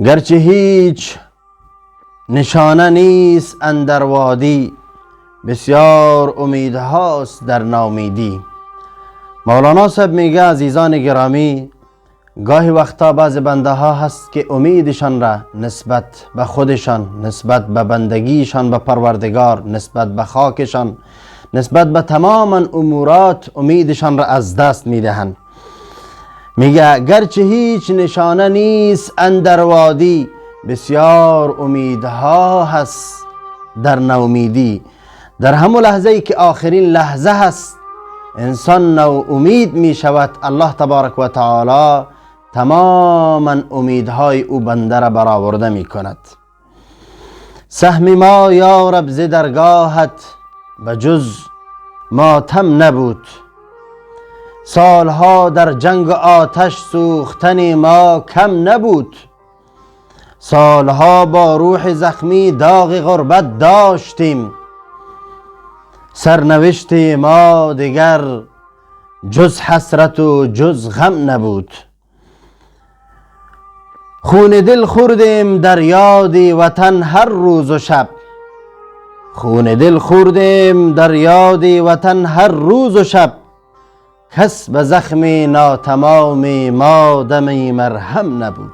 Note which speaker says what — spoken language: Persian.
Speaker 1: گرچه هیچ نشانه نیست اندر وادی، بسیار امیدهاست در ناامیدی. مولانا صاحب میگه عزیزان گرامی، گاهی وقتا بعض بنده ها هست که امیدشان را نسبت به خودشان، نسبت به بندگیشان به پروردگار، نسبت به خاکشان، نسبت به تمام امورات امیدشان را از دست میدهند. میگه گرچه هیچ نشانه نیست اندر وادی، بسیار امیدها هست در ناامیدی. در همون لحظه ای که آخرین لحظه هست انسان نو امید می شود، الله تبارک و تعالی تماما امیدهای او بنده را برآورده می کند. سهم ما یا رب ز درگاهت بجز ماتم نبود، سالها در جنگ آتش سوختن ما کم نبود. سالها با روح زخمی داغ غربت داشتیم، سرنوشت ما دیگر جز حسرت و جز غم نبود. خون دل خوردیم در یاد وطن هر روز و شب، خون دل خوردیم در یاد وطن هر روز و شب. کس به زخم ناتمام ما دمی مرهم نبود.